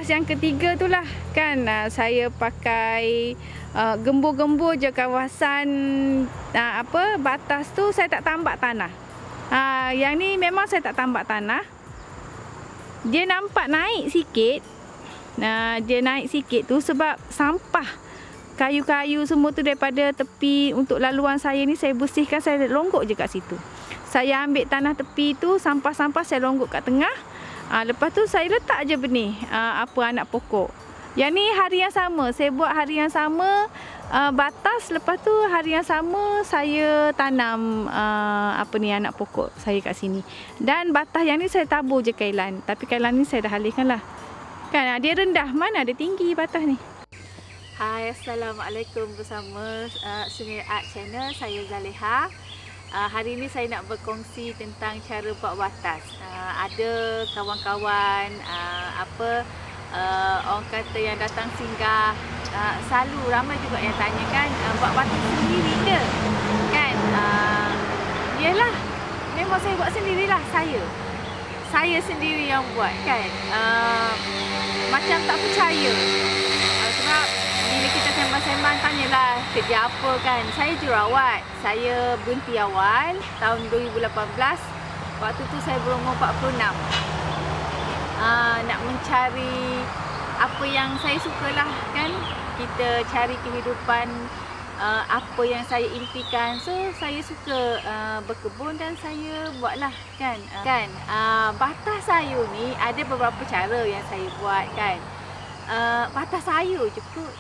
batas yang ketiga tu lah kan, saya pakai gembur-gembur je kawasan batas tu, saya tak tambak tanah. Yang ni memang saya tak tambak tanah. Dia nampak naik sikit. Dia naik sikit tu sebab sampah kayu-kayu semua tu daripada tepi untuk laluan saya ni saya bersihkan, saya longgok je kat situ. Saya ambil tanah tepi tu, sampah-sampah saya longgok kat tengah. Lepas tu saya letak je benih anak pokok. Yang ni hari yang sama, saya buat hari yang sama batas, lepas tu hari yang sama saya tanam anak pokok saya kat sini. Dan batas yang ni saya tabur je kailan, tapi kailan ni saya dah alihkan lah. Kan dia rendah, mana ada tinggi batas ni. Hai, Assalamualaikum, bersama Sungai Art Channel, saya Zaleha. Hari ini saya nak berkongsi tentang cara buat batas. Ada kawan-kawan orang kata yang datang singgah, selalu ramai juga yang tanya kan, buat batas sendiri ke? Kan? Yelah, memang saya buat sendirilah, saya sendiri yang buat kan. Macam tak percaya. Sebab bila kita sembang-sembang tanyalah kerja apa kan. Saya jururawat. Saya berhenti awal tahun 2018. Waktu tu saya berumur 46. Nak mencari apa yang saya sukalah kan. Kita cari kehidupan apa yang saya impikan. So saya suka berkebun dan saya buatlah kan. Batas sayur ni ada beberapa cara yang saya buat kan. Batas sayur je kot.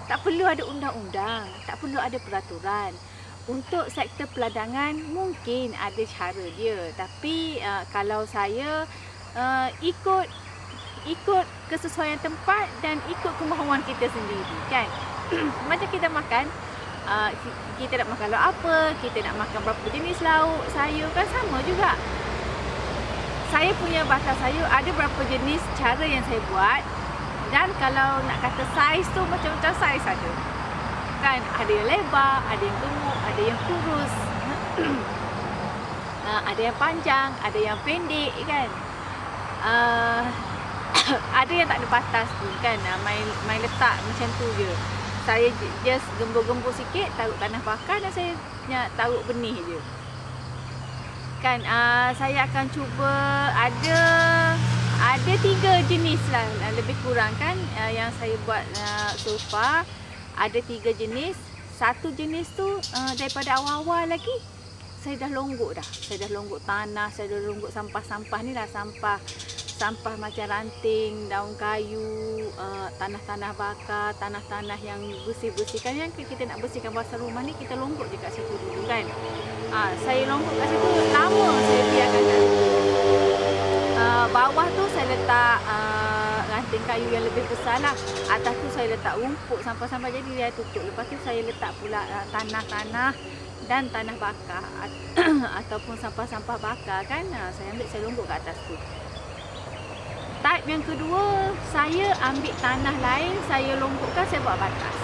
Tak perlu ada undang-undang, tak perlu ada peraturan. Untuk sektor peladangan mungkin ada cara dia, tapi kalau saya ikut kesesuaian tempat dan ikut kemahuan kita sendiri kan. Macam kita makan, kita nak makan lauk apa, kita nak makan berapa jenis lauk, sayur kan sama juga. Saya punya batas sayur ada berapa jenis cara yang saya buat. Dan kalau nak kata saiz tu macam-macam saiz ada. Kan ada yang lebar, ada yang gemuk, ada yang kurus. Ada yang panjang, ada yang pendek kan. Ada yang tak ada batas tu kan. Main letak macam tu je. Saya just gembur-gembur sikit, taruh tanah bakar dan saya taruh benih je. Kan saya akan cuba ada 3 jenis lah lebih kurang kan yang saya buat so far. Ada 3 jenis. Satu jenis tu daripada awal-awal lagi saya dah longgok dah. Saya dah longgok tanah, saya dah longgok sampah-sampah ni lah, sampah macam ranting, daun kayu, tanah-tanah bakar, tanah-tanah yang bersih-bersihkan. Yang kita nak bersihkan pasal rumah ni, kita longgok je kat situ dulu kan. Saya longgok kat situ lama, saya biarkan kat situ. Bawah tu saya letak ranting kayu yang lebih besar lah. Atas tu saya letak rumput sampah-sampah, jadi dia tutup. Lepas tu saya letak pula tanah-tanah dan tanah bakar ataupun sampah-sampah bakar kan. Saya ambil, saya longgok kat atas tu. Type yang kedua, saya ambil tanah lain, saya longgokkan, saya buat batas.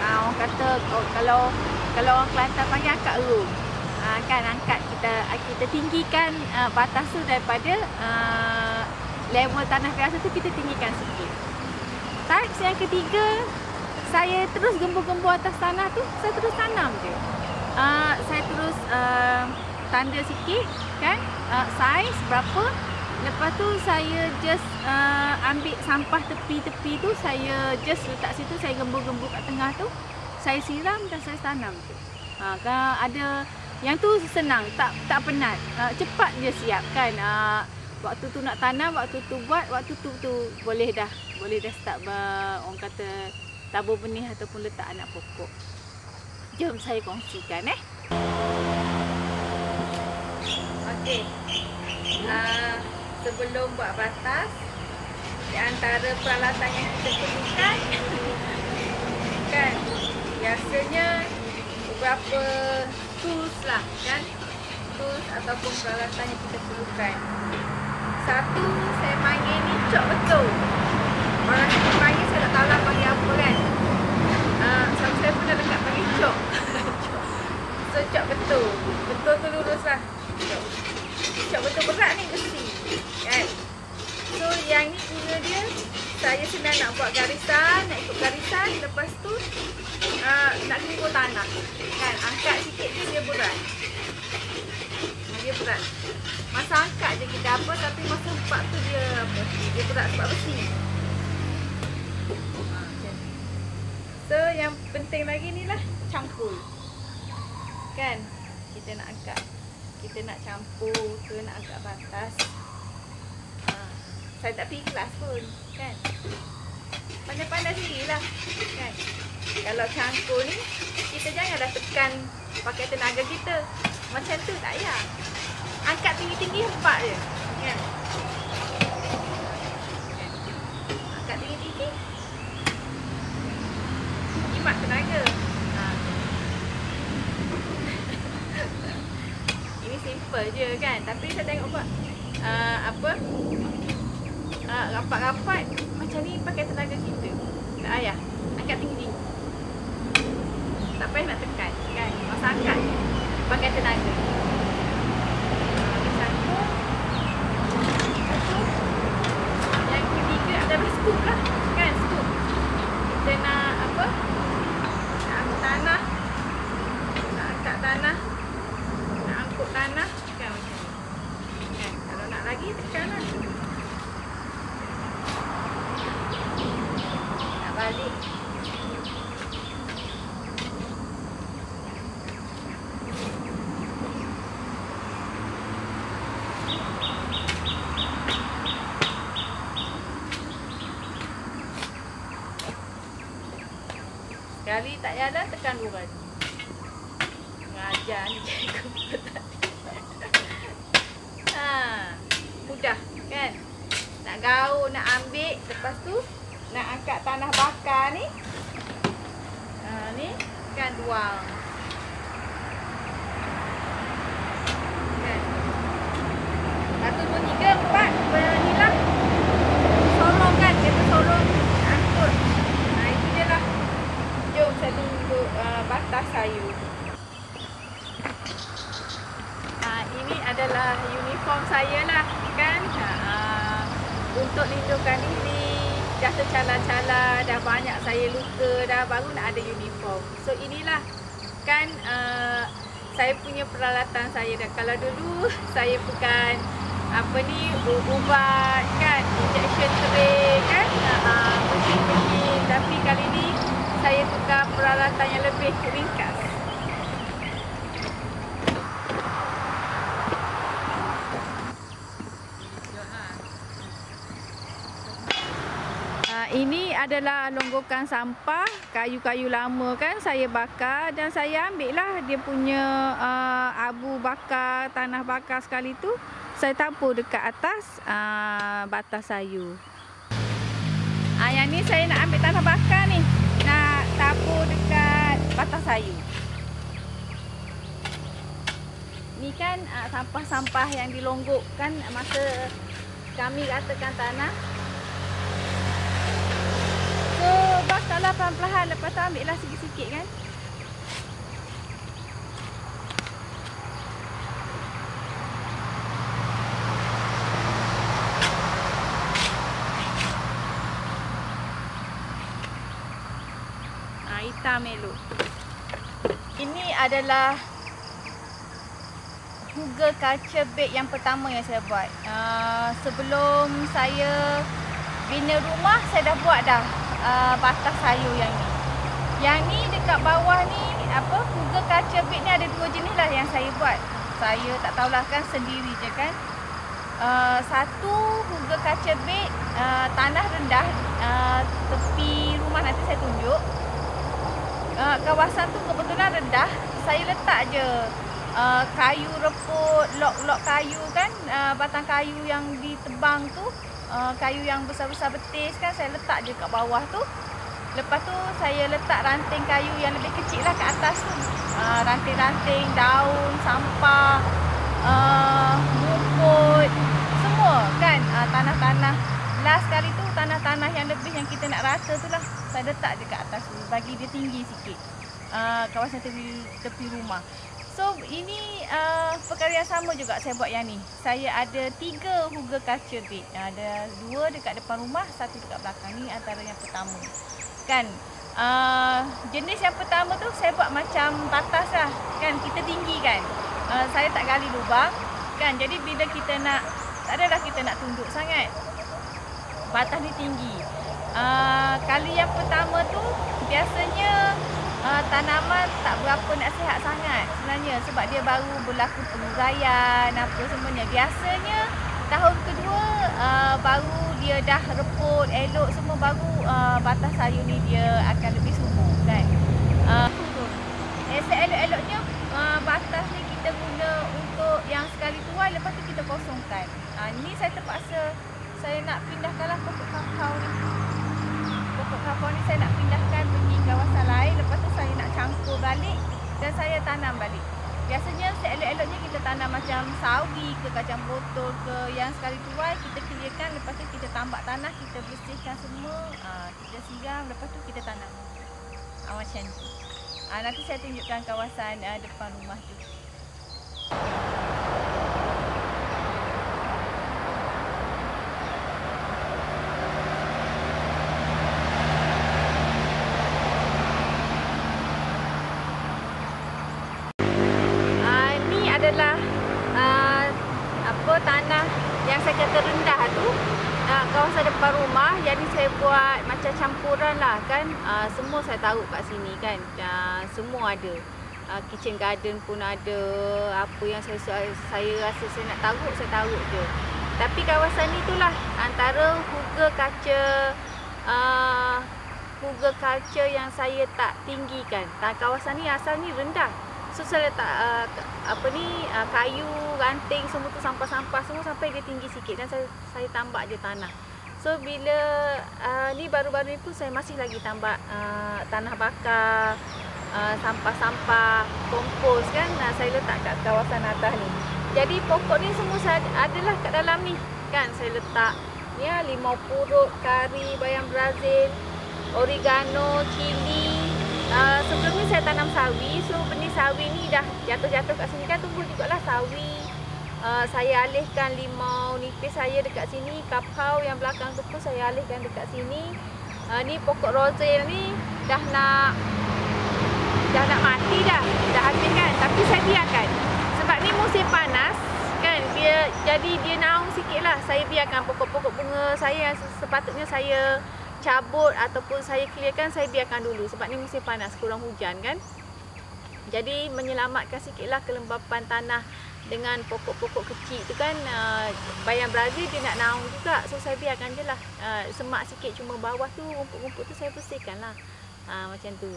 Orang kata kalau orang Kelantan panggil angkat room. Kan angkat, kita tinggikan batas tu daripada level tanah biasa tu, kita tinggikan sikit. Type yang ketiga, saya terus gembur-gembur atas tanah tu, saya terus tanam je. Saya terus tanda sikit kan, saiz berapa. Lepas tu saya just ambil sampah tepi-tepi tu, saya just letak situ, saya gembur-gembur kat tengah tu, saya siram dan saya tanam tu. Kan ada yang tu senang, tak penat, cepat je siap kan. Waktu tu nak tanam, waktu tu buat, waktu tu boleh dah start orang kata tabur benih ataupun letak anak pokok. Jom saya kongsikan Okey. Sebelum buat batas, di antara peralatan yang kita perlukan kan, biasanya beberapa tools lah kan, tools ataupun peralatan yang kita perlukan. Satu, saya panggil ni cok betul. Orang sini panggil, saya tak tahu lah panggil apa kan. Sama saya pun dah dekat panggil cok. So cok betul, betul tu lurus lah. Cok betul berat ni besi kan. So yang ni guna dia, saya senang nak buat garisan, nak ikut garisan. Lepas tu nak kumpul tanah. Kan, angkat sikit je dia berat. Dia berat. Masa angkat je kita apa, tapi masa empat tu dia apa? Dia berat sebab besi. So yang penting lagi ni lah campur. Kan? Kita nak angkat. Kita nak campur ke nak angkat batas. Saya tak pergi kelas pun, kan? Pandai-pandai sendirilah, kan? Kalau campur ni, kita janganlah tekan pakai tenaga kita. Macam tu tak payah. Angkat tinggi-tinggi hempak je, kan? Angkat tinggi-tinggi. Jimat tenaga. Ini simple je, kan? Tapi saya tengok buat rapat-rapat macam ni pakai tenaga kita. Tak payah. Angkat tinggi-tinggi. Tak payah nak tekan, kan? Masa angkat je. Pakai tenaga. Satu. Yang ketiga adalah scoop lah. Kan? Scoop. Kita nak apa? Nak angkat tanah. Nak angkat tanah. Nak angkut tanah. Kan macam ni. Kan? Kalau nak lagi, tekan lah. Balik. Sekali tak jalan, tekan dua kali. Mengajar ni cikgu. Mudah kan? Nak gaul, nak ambil, lepas tu nak angkat tanah bakar ni. Ni kan duang. Kan. 1, 2, 3, 4 bernilah. Sorong kan, kita sorong angkut. Itu je lah. Jom saya tunjuk batas sayur. Ini adalah uniform saya lah kan. Untuk lindungkan diri. Dah tercalar-calar, dah banyak saya luka, dah baru nak ada uniform. So inilah kan saya punya peralatan saya dah. Kalau dulu saya bukan apa ni, ubat kan, injection tray kan, mesin-mesin. Tapi kali ni saya tukar peralatan yang lebih ringkas. Ini adalah longgokan sampah, kayu-kayu lama kan saya bakar dan saya ambil lah dia punya abu bakar, tanah bakar sekali tu. Saya tampur dekat atas batas sayur. Yang ni saya nak ambil tanah bakar ni, nak tampur dekat batas sayur. Ni kan sampah-sampah yang dilonggokkan masa kami ratakan tanah. So, bakarlah perlahan-lahan, lepas tu ambil lah sikit-sikit kan. Hitam elok. Ini adalah Hugger culture bed yang pertama yang saya buat. Sebelum saya bina rumah, saya dah buat dah batas sayur yang ni. Yang ni dekat bawah ni Hugger culture bed ni ada dua jenis lah yang saya buat. Saya tak tahulah kan, sendiri je kan. Satu Hugger culture bed tanah rendah, tepi rumah nanti saya tunjuk. Kawasan tu kebetulan rendah. Saya letak je kayu reput, lok-lok kayu kan, batang kayu yang ditebang tu, kayu yang besar-besar betis kan, saya letak je kat bawah tu. Lepas tu saya letak ranting kayu yang lebih kecil lah kat atas tu. Ranting-ranting, daun, sampah, rumput, semua kan, tanah-tanah. Last kali tu tanah-tanah yang lebih yang kita nak rata tu lah, saya letak je kat atas tu, bagi dia tinggi sikit, kawasan tepi rumah. So ini perkara yang sama juga saya buat yang ni. Saya ada 3 Hugger culture bed. Ada 2 dekat depan rumah, 1 dekat belakang. Ni antara yang pertama. Kan jenis yang pertama tu saya buat macam batas lah. Kan kita tinggi kan. Saya tak gali lubang kan. Jadi bila kita nak, tak adalah kita nak tunduk sangat. Batas ni tinggi. Kali yang pertama tu biasanya tanaman tak berapa nak sihat sangat sebenarnya, sebab dia baru berlaku penguraian apa semuanya. Biasanya tahun kedua baru dia dah reput elok semua, baru batas sayur ni dia akan lebih subur kan. Seelok-eloknya batas ni kita guna untuk yang sekali tuai, lepas tu kita kosongkan. Ni saya terpaksa saya nak pindahkanlah pokok kakao ni. Pokok kakao ni saya nak pindahkan pergi kawasan lain. Lepas tu saya nak cangkul balik dan saya tanam balik. Biasanya seelok-eloknya kita tanam macam sawi ke kacang botol ke yang sekali tuai, kita clearkan, lepas tu kita tambak tanah, kita bersihkan semua, kita siram, lepas tu kita tanam. Macam tu. Nanti saya tunjukkan kawasan depan rumah tu. Adalah tanah yang saya kata rendah tu, kawasan depan rumah. Jadi saya buat macam campuran lah kan. Semua saya taruh kat sini kan. Semua ada. Kitchen garden pun ada. Apa yang saya rasa saya nak taruh, saya taruh je. Tapi kawasan ni itulah antara Hugger culture yang saya tak tinggikan. Kawasan ni asal ni rendah. So saya letak kayu, ranting semua tu, sampah-sampah semua sampai dia tinggi sikit, dan saya tambak je tanah. So bila ni baru-baru ni pun saya masih lagi tambak tanah bakar, sampah-sampah, kompos kan, saya letak kat kawasan atas ni. Jadi pokok ni semua saya adalah kat dalam ni kan. Saya letak ya limau purut, kari, bayam Brazil, oregano, cili. Sebelum ni saya tanam sawi. So benih sawi ni dah jatuh-jatuh kat sini kan, tumbuh jugalah sawi. Saya alihkan limau nipis saya dekat sini. Kapau yang belakang tu pun saya alihkan dekat sini. Ni pokok rozel ni dah nak mati dah habis kan. Tapi saya biarkan sebab ni musim panas kan, jadi dia naung sikit lah. Saya biarkan pokok-pokok bunga saya yang sepatutnya saya cabut ataupun saya clearkan, saya biarkan dulu sebab ni musim panas, kurang hujan kan. Jadi menyelamatkan sikitlah kelembapan tanah dengan pokok-pokok kecil tu kan. Bayam Brazil dia nak naung juga, so saya biarkan je lah. Semak sikit, cuma bawah tu rumput-rumput tu saya bersihkan lah. Macam tu.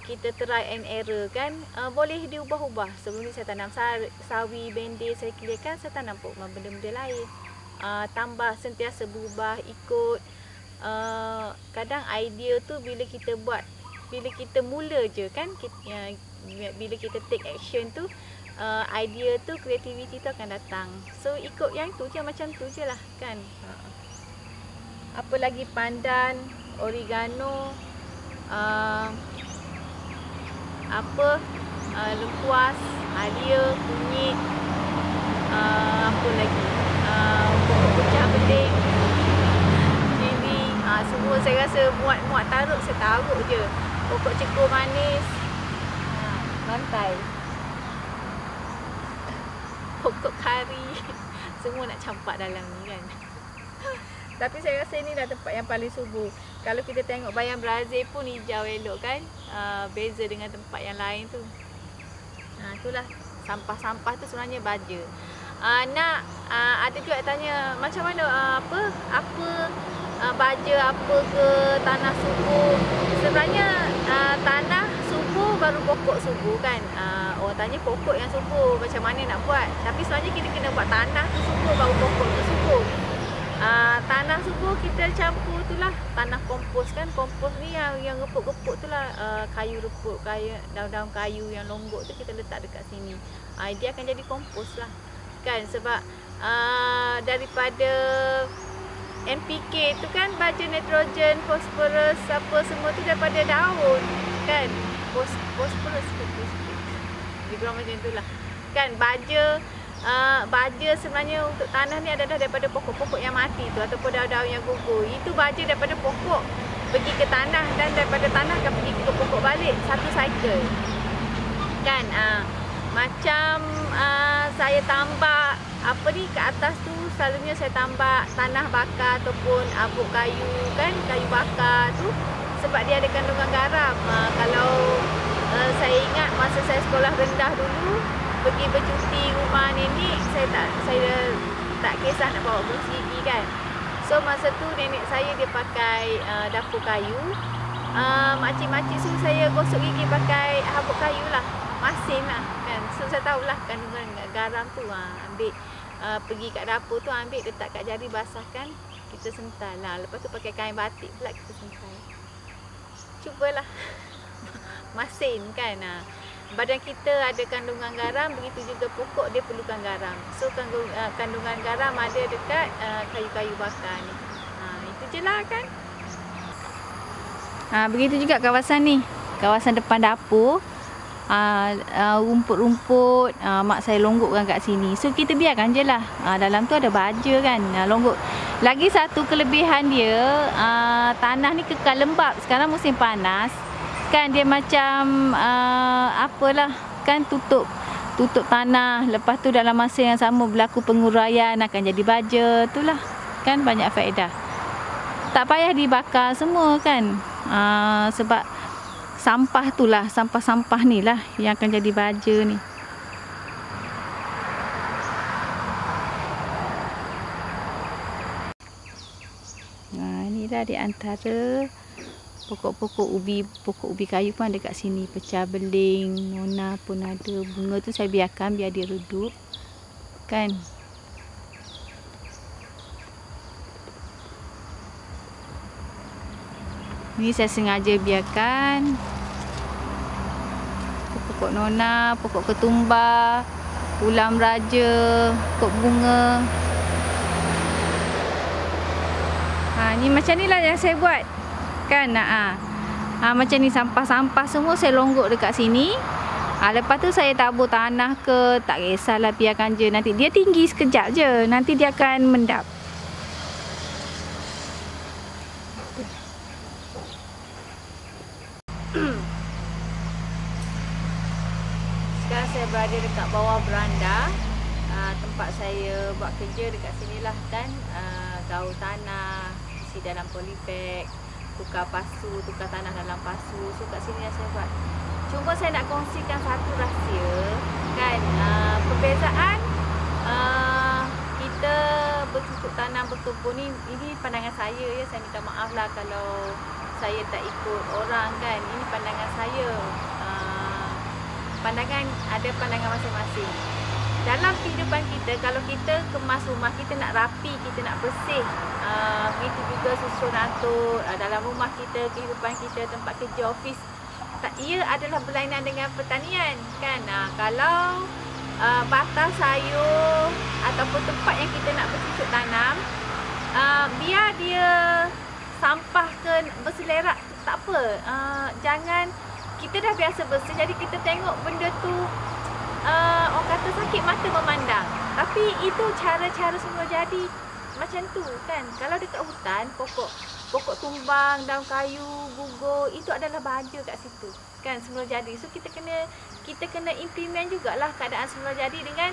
Kita try and error kan. Boleh diubah-ubah. Sebelum ni saya tanam sawi, bendir, saya clearkan, saya tanam benda-benda lain. Tambah, sentiasa berubah ikut kadang idea tu bila kita buat, bila kita mula je kan, bila kita take action tu, idea tu, creativity tu akan datang. So ikut yang tu je, macam tu je lah kan. Apa lagi, pandan, oregano, lengkuas, halia, kunyit, apa lagi, pokok pecah beling, semua saya rasa muat taruh, saya taruh je. Pokok cekur manis, lantai, pokok kari, semua nak campak dalam ni kan. Tapi saya rasa ni dah tempat yang paling subur. Kalau kita tengok bayam Brazil pun hijau elok kan. Beza dengan tempat yang lain tu. Itulah, sampah-sampah tu sebenarnya baja. Ada juga tanya macam mana baja apa ke tanah subur. Sebenarnya tanah subur baru pokok subur kan. Orang tanya pokok yang subur macam mana nak buat. Tapi sebenarnya kita kena buat tanah tu subur baru pokok tu subur. Tanah subur kita campur tu lah tanah kompos kan. Kompos ni yang reput-reput tu lah, kayu reput, daun-daun kayu yang longgok tu kita letak dekat sini. Dia akan jadi kompos lah kan. Sebab daripada NPK tu kan, baja nitrogen, fosforus, apa semua tu daripada daun kan. Fosforus Lebih kurang macam itulah. Kan baja sebenarnya untuk tanah ni adalah daripada pokok-pokok yang mati tu ataupun daun-daun yang gugur. Itu baja daripada pokok pergi ke tanah dan daripada tanah akan pergi ke pokok balik, satu cycle. Kan macam saya tambak apa ni ke atas tu, selalunya saya tambak tanah bakar ataupun abuk kayu kan, kayu bakar tu sebab dia ada kandungan garam. Kalau saya ingat masa saya sekolah rendah dulu pergi bercuti rumah nenek, saya tak kisah nak bawa berus gigi kan. So masa tu nenek saya dia pakai dapur kayu. Makcik-makcik suruh saya gosok gigi pakai habuk kayu lah, masin lah kan. So saya tahulah kandungan garam tu. Ambil pergi kat dapur tu, ambil letak kat jari, basahkan, kita sental lah. Lepas tu pakai kain batik pula kita sental. Cubalah masin kan. Badan kita ada kandungan garam, begitu juga pokok dia perlukan garam. So kandungan garam ada dekat kayu-kayu bakar ni. Itu je lah kan. Begitu juga kawasan ni, kawasan depan dapur. Rumput-rumput mak saya longgokkan kat sini. So kita biarkan je lah. Dalam tu ada baja kan, longgok. Lagi satu kelebihan dia, tanah ni kekal lembap. Sekarang musim panas kan, dia macam apalah kan, tutup tanah. Lepas tu dalam masa yang sama berlaku penguraian, akan jadi baja. Itulah kan, banyak faedah. Tak payah dibakar semua kan. Sebab sampah tu lah, sampah-sampah ni lah yang akan jadi baja ni. Inilah di antara pokok-pokok ubi kayu pun ada kat sini. Pecah beling, nona pun ada. Bunga tu saya biarkan biar dia redup kan. Ni saya sengaja biarkan pokok nona, pokok ketumbar, ulam raja, pokok bunga. Ni macam ni lah yang saya buat kan. Macam ni sampah-sampah semua saya longgok dekat sini. Lepas tu saya tabur tanah ke, tak kisahlah, biarkan je. Nanti dia tinggi sekejap je, nanti dia akan mendap. Sekarang saya berada dekat bawah beranda, tempat saya buat kerja dekat sinilah kan. Gaul tanah, isi dalam polybag, tukar pasu, tukar tanah dalam pasu. So kat sini yang saya buat. Cuma saya nak kongsikan satu rahsia kan. Perbezaan kita bercocok tanam, berkebun ni, ini pandangan saya ya. Saya minta maaf lah kalau saya tak ikut orang kan. Ini pandangan saya. Ada pandangan masing-masing. Dalam kehidupan kita, kalau kita kemas rumah, kita nak rapi, kita nak bersih. Begitu juga susun atur dalam rumah kita, kehidupan kita, tempat kerja, office. Ia adalah berlainan dengan pertanian kan. Kalau batas sayur ataupun tempat yang kita nak bercocok tanam, biar dia sampah ke berselerak, tak apa. Jangan, kita dah biasa bersih, jadi kita tengok benda tu orang kata sakit mata memandang. Tapi itu cara-cara semula jadi macam tu kan. Kalau dekat hutan, pokok tumbang, daun kayu, gugur, itu adalah baja kat situ kan, semula jadi. So kita kena implement jugalah keadaan semula jadi dengan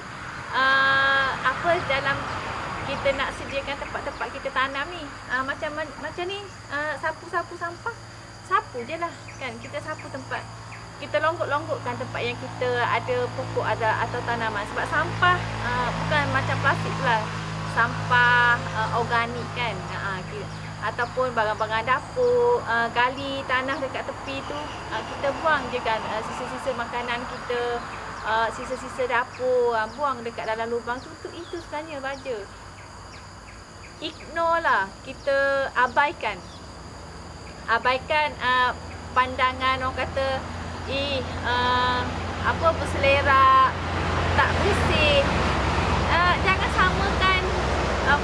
dalam kita nak sediakan tempat-tempat kita tanam ni. Macam ni, sapu-sapu sampah, sapu je lah kan. Kita sapu tempat, kita longgok-longgokkan tempat yang kita ada pokok atau tanaman. Sebab sampah bukan macam plastik lah, sampah organik kan. Ataupun barang-barang dapur, gali tanah dekat tepi tu, kita buang je kan. Sisa-sisa makanan kita, sisa-sisa dapur, buang dekat dalam lubang tu. Itu sebenarnya baja. Ignore lah, kita abaikan pandangan orang kata berselerak, tak bersih. Jangan samakan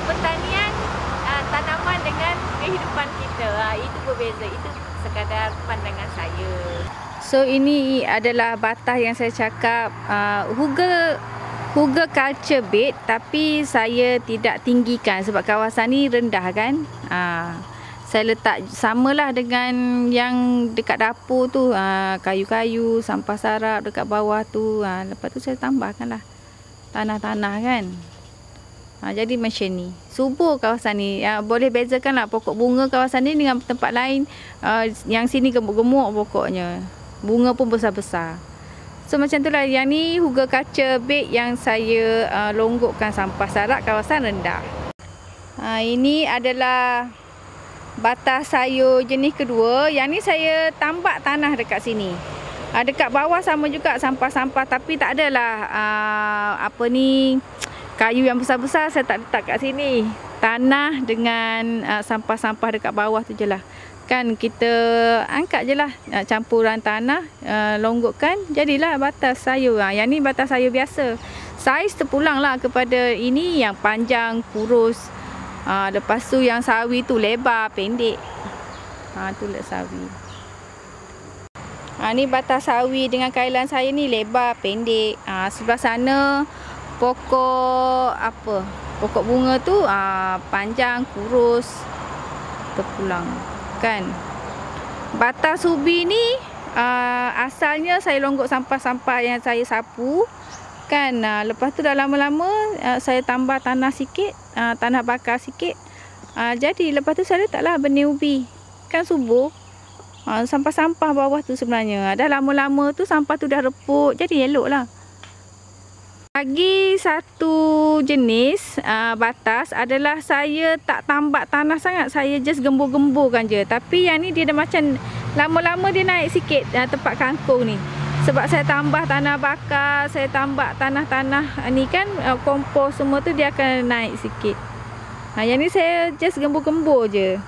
pertanian, tanaman dengan kehidupan kita. Itu berbeza. Itu sekadar pandangan saya. So ini adalah batas yang saya cakap, Huga culture bed, tapi saya tidak tinggikan sebab kawasan ni rendah kan. Saya letak samalah dengan yang dekat dapur tu, kayu-kayu, sampah sarap dekat bawah tu. Lepas tu saya tambahkanlah tanah-tanah kan. Jadi macam ni. Subur kawasan ni. Boleh bezakanlah pokok bunga kawasan ni dengan tempat lain. Yang sini gemuk-gemuk pokoknya. Bunga pun besar-besar. So macam itulah. Yang ni Huga culture bed yang saya longgokkan sampah sarap kawasan rendah. Ini adalah batas sayur jenis kedua. Yang ni saya tambak tanah dekat sini. Dekat bawah sama juga sampah-sampah, tapi tak adalah kayu yang besar-besar saya tak letak kat sini. Tanah dengan sampah-sampah dekat bawah tu je lah. Kan kita angkat je lah campuran tanah, longgokkan, jadilah batas sayur. Yang ni batas sayur biasa. Saiz terpulang lah kepada ini yang panjang, kurus. Lepas tu yang sawi tu lebar, pendek. Tu lah sawi. Ni batas sawi dengan kailan saya ni lebar, pendek. Sebelah sana pokok pokok bunga tu panjang, kurus, terpulang kan. Batas ubi ni asalnya saya longgok sampah-sampah yang saya sapu kan. Lepas tu dah lama-lama saya tambah tanah sikit, tanah bakar sikit. Jadi lepas tu saya letaklah benih ubi. Kan subur. Sampah-sampah bawah tu sebenarnya. Dah lama-lama tu sampah tu dah reput, jadi elok lah. Lagi satu jenis batas adalah saya tak tambak tanah sangat. Saya just gembur-gemburkan je. Tapi yang ni dia dah macam lama-lama dia naik sikit tempat kangkung ni. Sebab saya tambah tanah bakar, saya tambak tanah-tanah ni kan, kompos semua tu dia akan naik sikit. Yang ni saya just gembur-gembur je.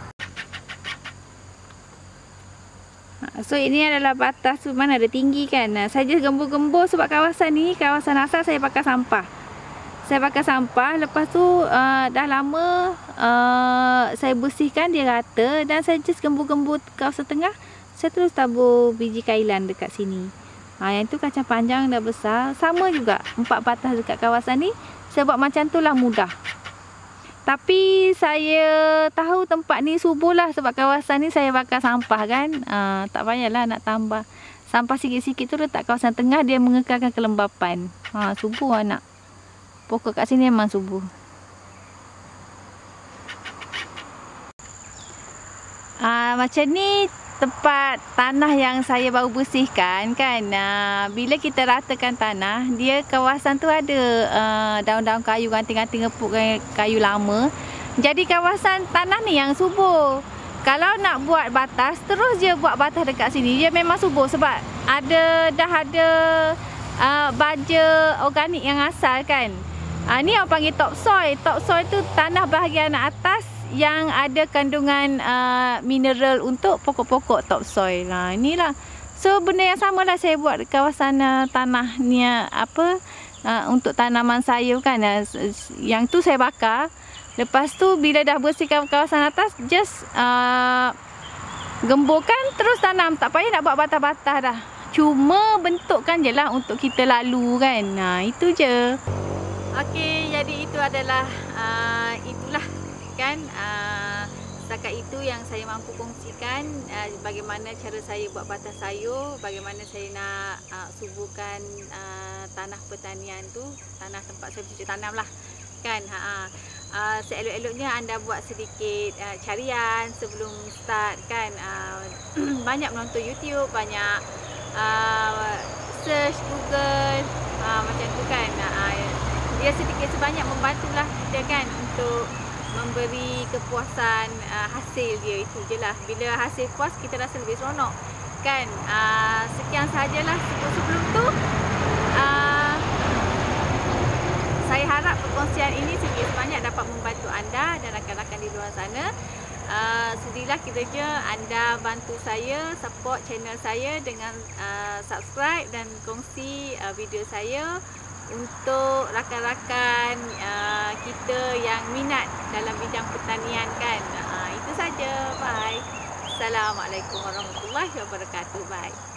So ini adalah batas tu, mana ada tinggi kan. Saya just gembur-gembur sebab kawasan ni, kawasan asal saya pakai sampah. Saya pakai sampah, lepas tu dah lama saya bersihkan dia rata. Dan saya just gembur-gembur kawasan tengah. Saya terus tabur biji kailan dekat sini. Yang tu kacang panjang dah besar. Sama juga 4 batas dekat kawasan ni. Saya buat macam tu lah, mudah. Tapi saya tahu tempat ni subur lah sebab kawasan ni saya bakar sampah kan. Tak payahlah nak tambah. Sampah sikit-sikit tu letak kawasan tengah, dia mengekalkan kelembapan. Subur anak. Pokok kat sini memang subur. Macam ni tempat tanah yang saya baru bersihkan kan. Bila kita ratakan tanah, dia kawasan tu ada daun-daun kayu, ganting-ganting ngepuk kayu lama. Jadi kawasan tanah ni yang subur. Kalau nak buat batas, terus je buat batas dekat sini. Dia memang subur sebab dah ada baja organik yang asal kan. Ni orang panggil topsoil. Topsoil tu tanah bahagian atas yang ada kandungan mineral untuk pokok-pokok topsoil. Inilah. So benda yang sama lah saya buat di kawasan tanah ni untuk tanaman sayur kan. Yang tu saya bakar. Lepas tu bila dah bersihkan kawasan atas, just gemburkan terus tanam. Tak payah nak buat batas-batas dah. Cuma bentukkan je lah untuk kita lalu kan. Itu je. Okey, jadi itu adalah itulah kan, setakat itu yang saya mampu kongsikan, bagaimana cara saya buat batas sayur, bagaimana saya nak suburkan tanah pertanian tu, tanah tempat saya bercocok tanam lah kan. Seelok-eloknya anda buat sedikit carian sebelum start kan. Banyak menonton YouTube, banyak search Google, macam tu kan. Dia sedikit sebanyak membantulah kita kan untuk memberi kepuasan hasil dia. Itu je lah. Bila hasil puas, kita rasa lebih seronok kan. Sekian sahajalah sebelum tu. Saya harap perkongsian ini sedikit sebanyak dapat membantu anda dan rakan-rakan di luar sana. Sudilah kiranya anda bantu saya, support channel saya dengan subscribe dan kongsi video saya untuk rakan-rakan kita yang minat dalam bidang pertanian kan. Itu saja. Bye. Assalamualaikum warahmatullahi wabarakatuh. Bye.